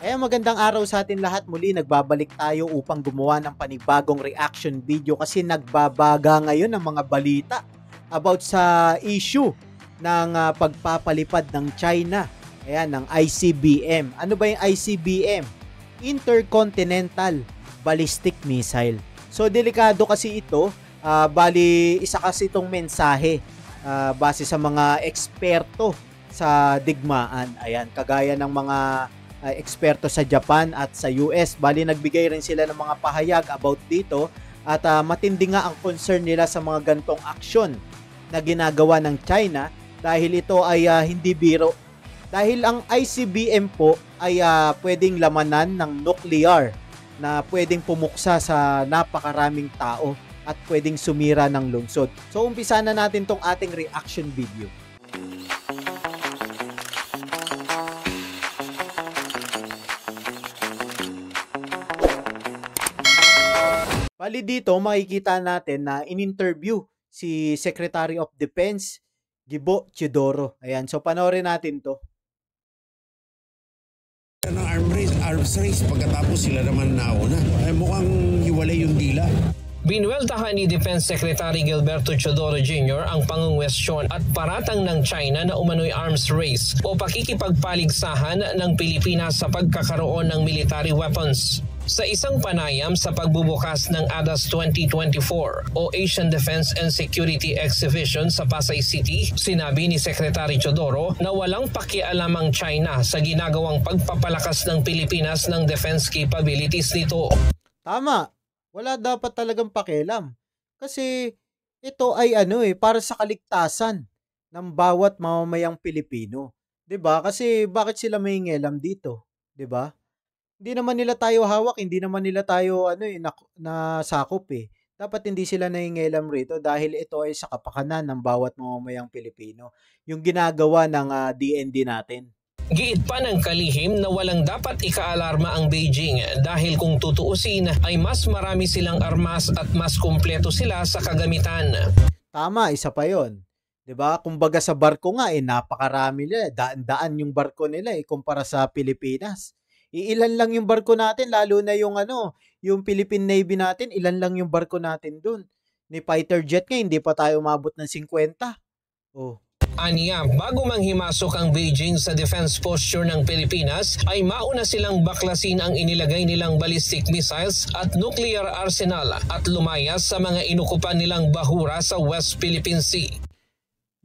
Kaya magandang araw sa atin lahat. Muli nagbabalik tayo upang gumawa ng panibagong reaction video kasi nagbabaga ngayon ang mga balita about sa issue ng pagpapalipad ng China. Ayan, ng ICBM. Ano ba yung ICBM? Intercontinental Ballistic Missile. So delikado kasi ito. Bali, isa kasi itong mensahe base sa mga eksperto sa digmaan. Ayan, kagaya ng mga eksperto sa Japan at sa US. Bali, nagbigay rin sila ng mga pahayag about dito at matindi nga ang concern nila sa mga gantong aksyon na ginagawa ng China dahil ito ay hindi biro. Dahil ang ICBM po ay pwedeng lamanan ng nuclear na pwedeng pumuksa sa napakaraming tao at pwedeng sumira ng lungsod. So, umpisa na natin tong ating reaction video. Bali dito, makikita natin na in-interview si Secretary of Defense Gibo Teodoro. Ayan, so panoorin natin to. Ng arms race pagkatapos sila naman nauna. Ay mukhang hiwalay yung dila. Binueltahan ni Defense Secretary Gilberto Teodoro Jr. ang pangungwestiyon at paratang ng China na umano'y arms race o pakikipagpaligsahan ng Pilipinas sa pagkakaroon ng military weapons. Sa isang panayam sa pagbubukas ng ADAS 2024 o Asian Defense and Security Exhibition sa Pasay City, sinabi ni Secretary Teodoro na walang pakialam ang China sa ginagawang pagpapalakas ng Pilipinas ng defense capabilities nito. Tama. Wala dapat talagang pakialam. Kasi ito ay para sa kaligtasan ng bawat mamamayang Pilipino. 'Di ba? Kasi bakit sila may ngelam dito? 'Di ba? Hindi naman nila tayo hawak, hindi naman nila tayo nasakop eh. Dapat hindi sila naingelam rito dahil ito ay sa kapakanan ng bawat mamamayang Pilipino. Yung ginagawa ng DND natin. Giit pa ng kalihim na walang dapat ikaalarma ang Beijing dahil kung tutuusin ay mas marami silang armas at mas kumpleto sila sa kagamitan. Tama, isa pa yon. 'Di ba? Kumbaga sa barko nga napakarami nila, daan-daan yung barko nila kumpara sa Pilipinas. Ilan lang yung barko natin, lalo na yung yung Philippine Navy natin, ilan lang yung barko natin dun. Ni fighter jet nga hindi pa tayo umabot ng 50. Oh. Aniya, bago manghimasok ang Beijing sa defense posture ng Pilipinas, ay mauna silang baklasin ang inilagay nilang ballistic missiles at nuclear arsenal at lumayas sa mga inukupan nilang bahura sa West Philippine Sea.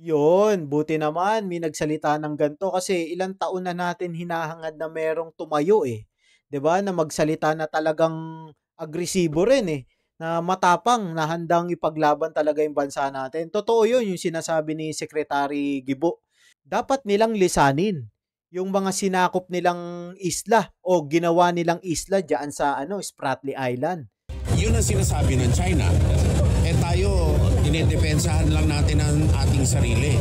Yun, buti naman may nagsalita ng ganito kasi ilang taon na natin hinahangad na merong tumayo 'Di ba? Na magsalita na talagang agresibo rin na matapang, na handang ipaglaban talaga yung bansa natin. Totoo yun, yung sinasabi ni Secretary Gibo. Dapat nilang lisanin yung mga sinakop nilang isla o ginawa nilang isla dyan sa Spratly Island. Yun ang sinasabi ng China. Tayo, dinedepensahan lang natin ang ating sarili.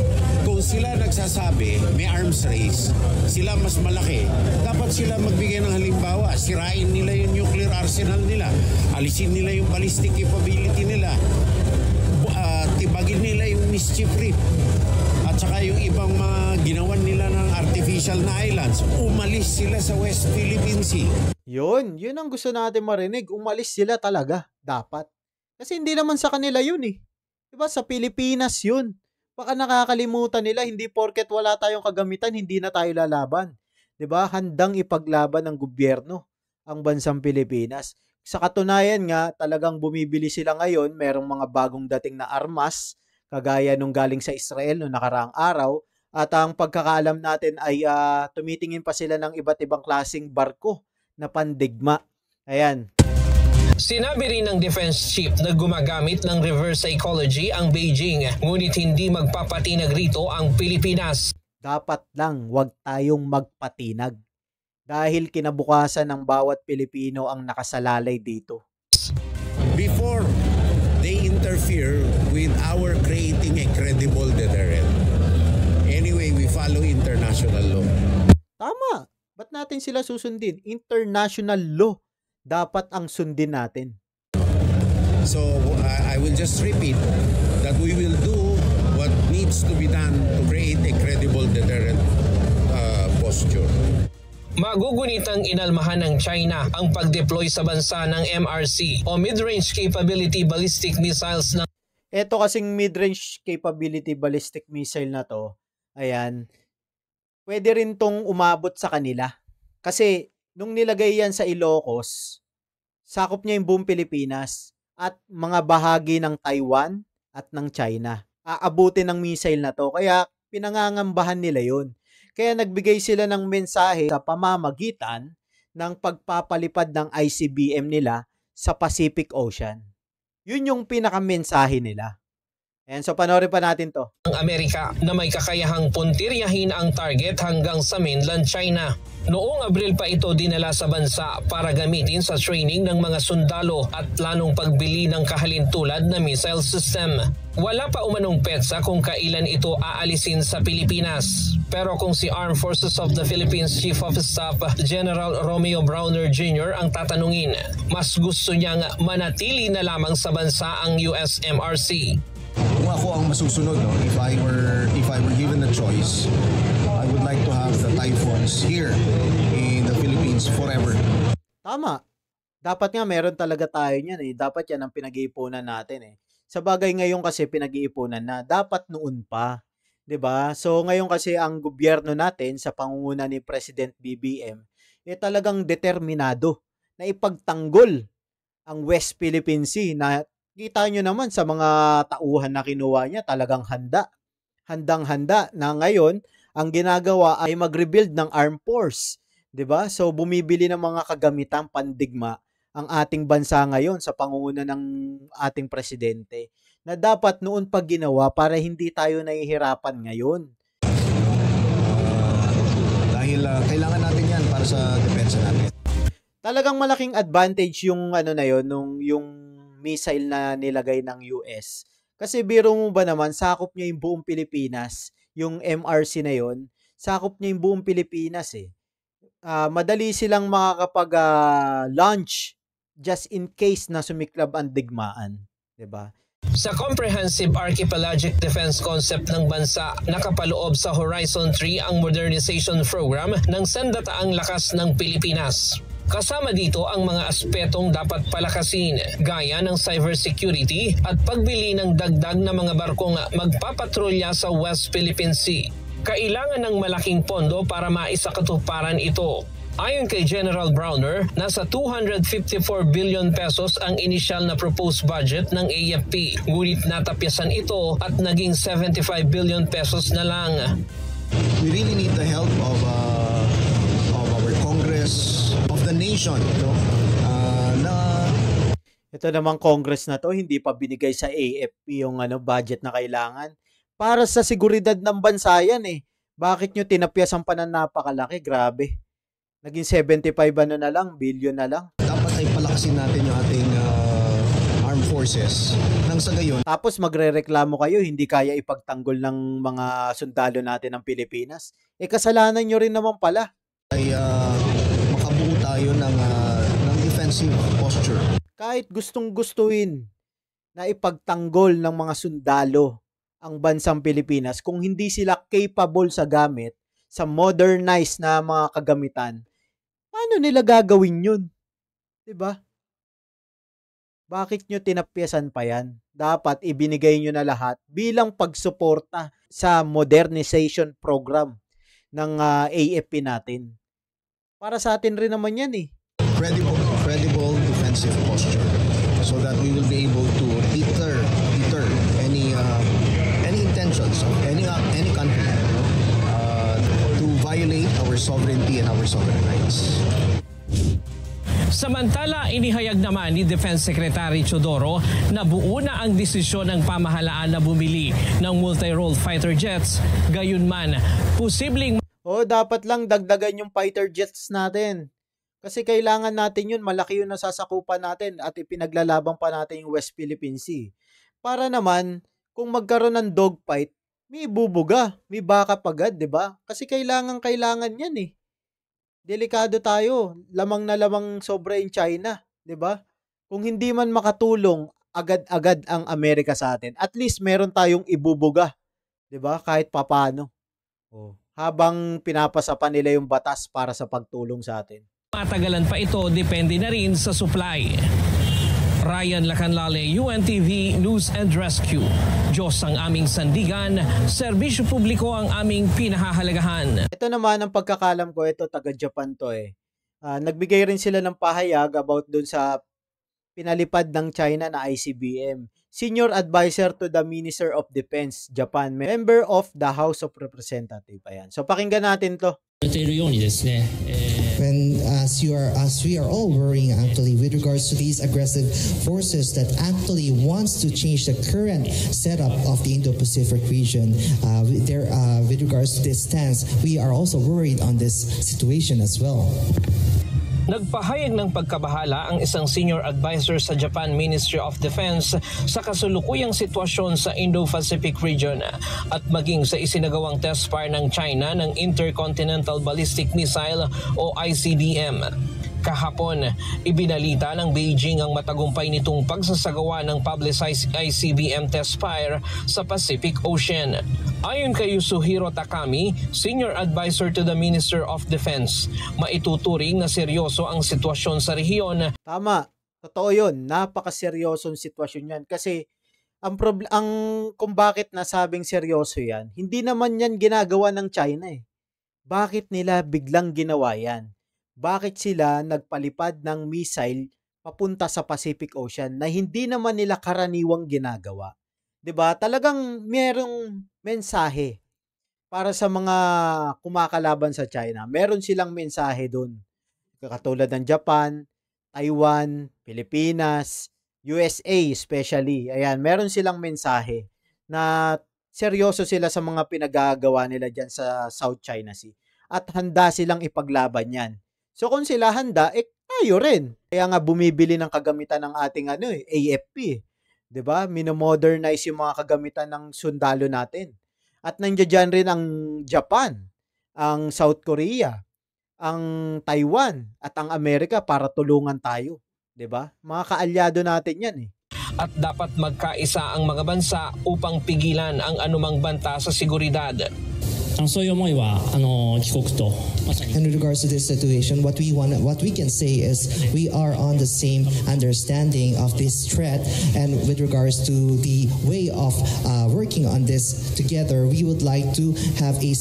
Kung sila nagsasabi, may arms race, sila mas malaki, dapat sila magbigay ng halimbawa. Sirain nila yung nuclear arsenal nila, alisin nila yung ballistic capability nila, tibagin nila yung mischief reef, at saka yung ibang mga ginawan nila ng artificial na islands, umalis sila sa West Philippine Sea. Yun ang gusto natin marinig, umalis sila talaga, dapat. Kasi hindi naman sa kanila yun Diba? Sa Pilipinas yun. Baka nakakalimutan nila, hindi porket wala tayong kagamitan, hindi na tayo lalaban. Diba? Handang ipaglaban ng gobyerno ang bansang Pilipinas. Sa katunayan nga, talagang bumibili sila ngayon, merong mga bagong dating na armas, kagaya nung galing sa Israel noong nakaraang araw, at ang pagkakaalam natin ay tumitingin pa sila ng iba't ibang klaseng barko na pandigma. Ayan. Sinabi rin ng Defense Chief na gumagamit ng reverse psychology ang Beijing, ngunit hindi magpapatinag rito ang Pilipinas. Dapat lang wag tayong magpatinag dahil kinabukasan ng bawat Pilipino ang nakasalalay dito. Before they interfere with our creating a credible deterrent, anyway, we follow international law. Tama. Ba't natin sila susundin? International law dapat ang sundin natin. So I will just repeat that we will do what needs to be done to create a credible deterrent posture. Magugunitang inalmahan ng China ang pag-deploy sa bansa ng MRC o Mid-Range Capability Ballistic Missiles ng Ito kasing mid-range capability ballistic missile na to, ayan, pwede rin tong umabot sa kanila. Kasi nung nilagay yan sa Ilocos, sakop niya yung buong Pilipinas at mga bahagi ng Taiwan at ng China. Aabutin ng missile na to, kaya pinangangambahan nila yun. Kaya nagbigay sila ng mensahe sa pamamagitan ng pagpapalipad ng ICBM nila sa Pacific Ocean. Yun yung pinakamensahe nila. And so panoorin pa natin to. Amerika na may kakayahang puntiryahin ang target hanggang sa mainland China. Noong Abril pa ito dinala sa bansa para gamitin sa training ng mga sundalo at planong pagbili ng kahalintulad na missile system. Wala pa umanong petsa kung kailan ito aalisin sa Pilipinas. Pero kung si Armed Forces of the Philippines Chief of Staff General Romeo Browner Jr. ang tatanungin, mas gusto niyang manatili na lamang sa bansa ang USMRC. Kung ako ang masusunod, no, if I were given a choice, I would like to have the Typhoons here in the Philippines forever. Tama. Dapat nga meron talaga tayo niyan eh. Dapat yan ang pinag-iipunan natin eh. Sa bagay ngayon kasi pinag-iipunan na, dapat noon pa. 'Di ba? So ngayon kasi ang gobyerno natin sa pangunguna ni President BBM talagang determinado na ipagtanggol ang West Philippine Sea na kita nyo naman sa mga tauhan na kinuha niya, talagang handang-handa na ngayon ang ginagawa ay mag-rebuild ng armed force, 'di ba? So bumibili ng mga kagamitang pandigma ang ating bansa ngayon sa pangunguna ng ating presidente na dapat noon pa ginawa para hindi tayo nahihirapan ngayon. Dahil kailangan natin 'yan para sa depensa natin. Talagang malaking advantage yung ano na yon, yung missile na nilagay ng US. Kasi biro mo ba naman, sakop niya yung buong Pilipinas, yung MRC na yon, sakop niya yung buong Pilipinas eh. Madali silang makakapag-launch just in case na sumiklab ang digmaan, 'di ba? Sa Comprehensive Archipelagic Defense Concept ng bansa, nakapaloob sa Horizon 3 ang modernization program ng sandataang lakas ng Pilipinas. Kasama dito ang mga aspetong dapat palakasin, gaya ng cybersecurity at pagbili ng dagdag na mga barkong magpapatrolya sa West Philippine Sea. Kailangan ng malaking pondo para maisakatuparan ito. Ayon kay General Browner, nasa 254 billion pesos ang initial na proposed budget ng AFP. Ngunit natapyasan ito at naging 75 billion pesos na lang. We really need the help of our Congress, of the nation, no? Ito namang Congress na to, hindi pa binigay sa AFP yung budget na kailangan. Para sa seguridad ng bansa yan eh. Bakit nyo tinapyasan pa ng napakalaki? Grabe. Naging 75 na lang, billion na lang. Dapat ay palakasin natin yung ating armed forces. Nang sa gayon, Tapos magrereklamo kayo, hindi kaya ipagtanggol ng mga sundalo natin ng Pilipinas. Kasalanan nyo rin naman pala. ay makabuo tayo ng defensive posture. Kahit gustong-gustuin na ipagtanggol ng mga sundalo ang bansang Pilipinas, kung hindi sila capable sa gamit, sa modernized na mga kagamitan, paano nila gagawin yun? 'Di ba? Bakit nyo tinapyasan pa yan? Dapat ibinigay nyo na lahat bilang pagsuporta sa modernization program ng AFP natin. Para sa atin rin naman yan eh. Credible defensive posture so that we will be able to deter any intentions of any country to violate our sovereignty and our sovereign rights. Samantala, inihayag naman ni Defense Secretary Teodoro na buo na ang desisyon ng pamahalaan na bumili ng multi-role fighter jets. Gayunman, posibleng Dapat lang dagdagan yung fighter jets natin. Kasi kailangan natin yun, malaki yung nasasakupan natin at ipinaglalaban pa natin yung West Philippine Sea. Para naman, kung magkaroon ng dogfight, may bubuga, may backup agad, di ba? Kasi kailangan yan eh. Delikado tayo, lamang na lamang sobra in China, 'di ba? Kung hindi man makatulong agad-agad ang Amerika sa atin, at least meron tayong ibubuga, 'di ba? Kahit papaano. habang pinapasa pa nila yung batas para sa pagtulong sa atin. Matagalan pa ito, depende na rin sa supply. Ryan Lacanlale, UNTV News and Rescue. Diyos ang aming sandigan, serbisyo publiko ang aming pinahahalagahan. Ito naman ang pagkakalam ko, ito taga Japan to eh. Nagbigay rin sila ng pahayag about dun sa pinalipad ng China na ICBM. Senior Advisor to the Minister of Defense, Japan, member of the House of Representatives. Ayan. So pakinggan natin to. When as we are all worrying actually with regards to these aggressive forces that actually wants to change the current setup of the Indo-Pacific region, with regards to this stance, we are also worried on this situation as well. Nagpahayag ng pagkabahala ang isang senior advisor sa Japan Ministry of Defense sa kasulukuyang sitwasyon sa Indo-Pacific region at maging sa isinagawang test fire ng China ng Intercontinental Ballistic Missile o ICBM. Kahapon, ibinalita ng Beijing ang matagumpay nitong pagsasagawa ng publicized ICBM test fire sa Pacific Ocean. Ayon kay Yasuhiro Takami, Senior Advisor to the Minister of Defense, maituturing na seryoso ang sitwasyon sa rehiyon. Tama, totoo yun. Napakaseryosong sitwasyon yan. Kasi kung bakit nasabing seryoso yan, hindi naman yan ginagawa ng China eh. Bakit nila biglang ginawa yan? Bakit sila nagpalipad ng missile papunta sa Pacific Ocean na hindi naman nila karaniwang ginagawa? 'Di ba? Talagang merong mensahe para sa mga kumakalaban sa China. Meron silang mensahe doon. Katulad ng Japan, Taiwan, Pilipinas, USA especially. Ayan, meron silang mensahe na seryoso sila sa mga pinagagawa nila diyan sa South China Sea at handa silang ipaglaban 'yan. So kung sila handa, tayo rin. Kaya nga bumibili ng kagamitan ng ating AFP. 'Di ba? Mino-modernize yung mga kagamitan ng sundalo natin. At nandiyan rin ang Japan, ang South Korea, ang Taiwan at ang Amerika para tulungan tayo, 'di ba? Mga kaalyado natin 'yan eh. At dapat magkaisa ang mga bansa upang pigilan ang anumang banta sa seguridad. And with regards to this situation, what we can say is we are on the same understanding of this threat, and with regards to the way of working on this together, we would like to have we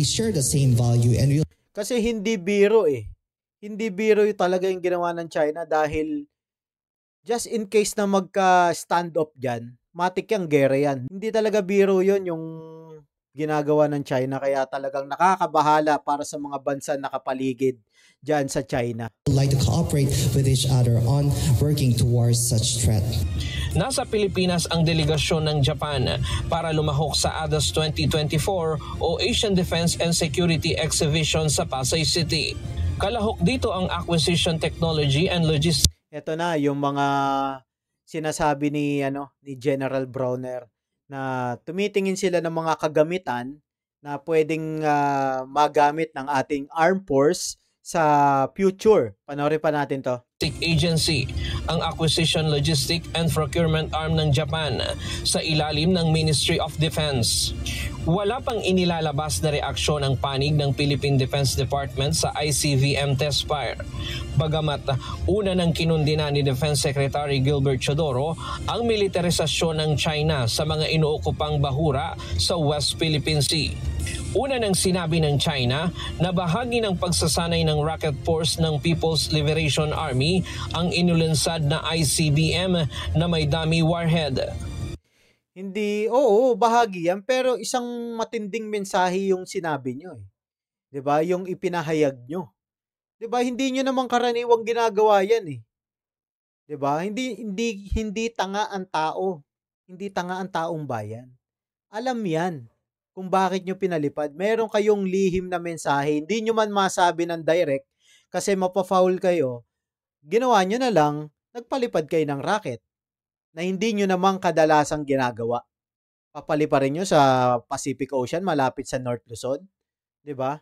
share the same value, and kasi hindi biro eh. Hindi biro yung talaga yung ginawa ng China dahil just in case na magka-stand up dyan, matik yung gera yan. Hindi talaga biro yun yung ginagawa ng China, kaya talagang nakakabahala para sa mga bansa nakapaligid dyan sa China. Like to cooperate with each other on working towards such threat. Nasa Pilipinas ang delegasyon ng Japan para lumahok sa ADAS 2024 o Asian Defense and Security Exhibition sa Pasay City. Kalahok dito ang acquisition technology and logistics. Ito na yung mga sinasabi ni General Browner na tumitingin sila ng mga kagamitan na pwedeng magamit ng ating armed force sa future. Panoorin pa natin to. Agency, ang Acquisition, Logistic and Procurement Arm ng Japan sa ilalim ng Ministry of Defense. Wala pang inilalabas na reaksyon ang panig ng Philippine Defense Department sa ICBM test fire. Bagamat una nang kinundina ni Defense Secretary Gilbert Chodoro ang militarisasyon ng China sa mga inuukupang bahura sa West Philippine Sea. Una nang sinabi ng China na bahagi ng pagsasanay ng rocket force ng People's Liberation Army ang inulunsad na ICBM na may dummy warhead. Hindi, oo, bahagi yan, pero isang matinding mensahe yung sinabi nyo eh. 'Di ba? Yung ipinahayag nyo. 'Di ba? Hindi nyo naman karaniwang ginagawa yan eh. 'Di ba? Hindi tanga ang tao. Hindi tanga ang taong bayan. Alam yan kung bakit nyo pinalipad. Meron kayong lihim na mensahe. Hindi nyo man masabi ng direct kasi mapafoul kayo. Ginawa nyo na lang, nagpalipad kayo ng rocket na hindi nyo namang kadalasang ginagawa. Papaliparin nyo sa Pacific Ocean malapit sa North Luzon. 'Di ba?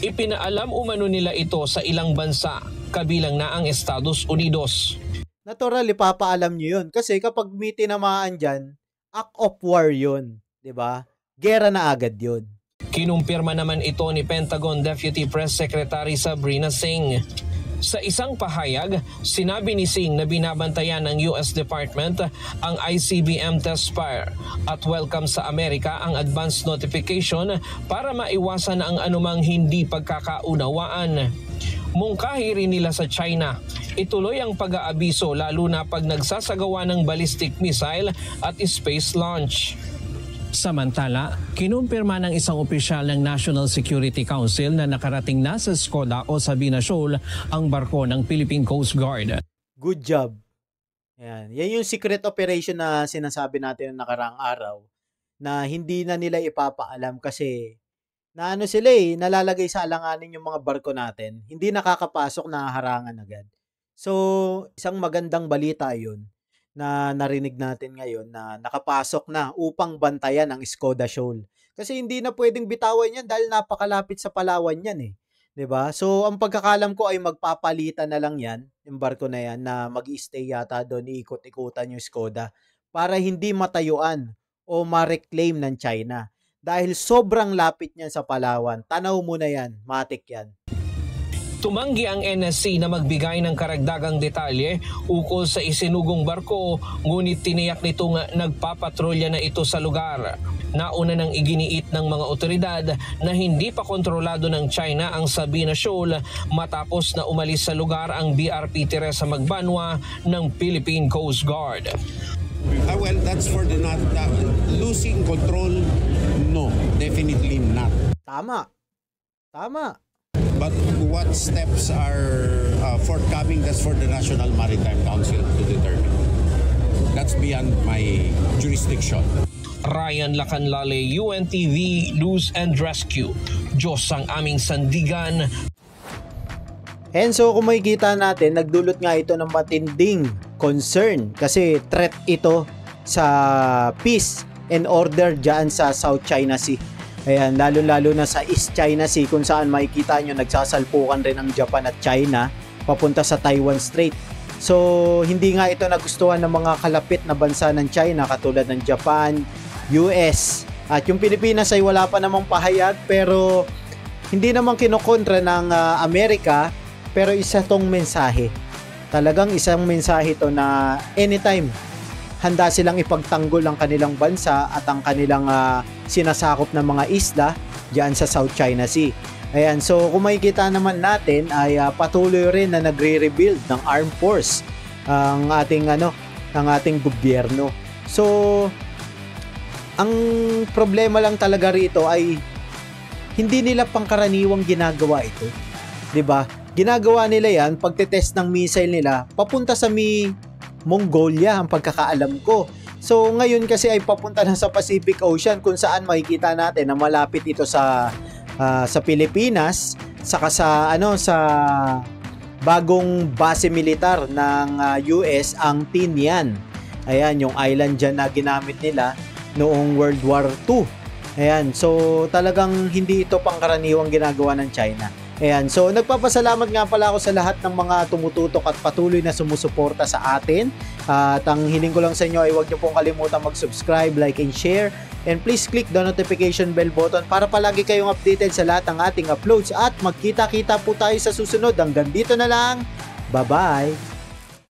Ipinaalam umano nila ito sa ilang bansa, kabilang na ang Estados Unidos. Natural, ipapaalam nyo yun. Kasi kapag may tinamaan dyan, act of war yun. 'Di ba? Gera na agad yun. Kinumpirma naman ito ni Pentagon Deputy Press Secretary Sabrina Singh. Sa isang pahayag, sinabi ni Singh na binabantayan ng US Department ang ICBM test fire at welcome sa Amerika ang advance notification para maiwasan ang anumang hindi pagkakaunawaan. Mungkahi rin nila sa China, ituloy ang pag-aabiso lalo na pag nagsasagawa ng ballistic missile at space launch. Samantala, kinumpirma ng isang opisyal ng National Security Council na nakarating na sa Skoda o Sabina Shoal ang barko ng Philippine Coast Guard. Good job. Yan yung secret operation na sinasabi natin ng nakaraang araw na hindi na nila ipapaalam kasi na nalalagay sa alanganin yung mga barko natin. Hindi nakakapasok, nahaharangan agad. So, isang magandang balita yun na narinig natin ngayon na nakapasok na upang bantayan ang Skoda Shoal. Kasi hindi na pwedeng bitawan yan dahil napakalapit sa Palawan yan eh. 'Di ba? So, ang pagkakalam ko ay magpapalitan na lang yan, yung barko na yan, na mag-i-stay yata doon, iikot-ikutan yung Skoda para hindi matayuan o ma-reclaim ng China. Dahil sobrang lapit niyan sa Palawan. Tanaw mo na yan, matik yan. Tumanggi ang NSC na magbigay ng karagdagang detalye ukol sa isinugong barko, ngunit tiniyak nitong nagpapatrolya na ito sa lugar. Nauna nang iginiit ng mga otoridad na hindi pa kontrolado ng China ang Sabina Shoal matapos na umalis sa lugar ang BRP Teresa Magbanwa ng Philippine Coast Guard. Well, that's for the not losing control. No, definitely not. Tama. But what steps are forthcoming, that's for the National Maritime Council to determine. That's beyond my jurisdiction. Ryan Lacanlale, UNTV News and Rescue. Diyos ang aming sandigan. And so kung makikita natin, nagdulot nga ito ng matinding concern kasi threat ito sa peace and order dyan sa South China Sea. Ayan, lalo-lalo na sa East China Sea kung saan makikita nyo nagsasalpukan rin ang Japan at China papunta sa Taiwan Strait. So, hindi nga ito nagustuhan ng mga kalapit na bansa ng China katulad ng Japan, US. At yung Pilipinas ay wala pa namang pahayag pero hindi naman kinokontra ng Amerika, pero isa tong mensahe. Talagang isang mensahe to na anytime handa silang ipagtanggol ang kanilang bansa at ang kanilang sinasakop na mga isla diyan sa South China Sea. Ayan, so kung makikita naman natin ay patuloy rin na nagre-rebuild ng armed force ang ating gobyerno. So ang problema lang talaga rito ay hindi nila pangkaraniwang ginagawa ito. 'Di ba? Ginagawa nila 'yan pagte-test ng missile nila papunta sa Mongolia, ang pagkakaalam ko. So ngayon kasi ay papunta na sa Pacific Ocean kung saan makikita natin na malapit ito sa Pilipinas, saka sa bagong base militar ng US, ang Tinian. Ayan, yung island dyan na ginamit nila noong World War II. Ayan, so talagang hindi ito pangkaraniwang ginagawa ng China. Ayan, so nagpapasalamat nga pala ako sa lahat ng mga tumututok at patuloy na sumusuporta sa atin. At ang hiling ko lang sa inyo ay huwag niyo pong kalimutan mag-subscribe, like, and share. And please click the notification bell button para palagi kayong updated sa lahat ng ating uploads. At magkita-kita po tayo sa susunod. Hanggang dito na lang. Bye-bye!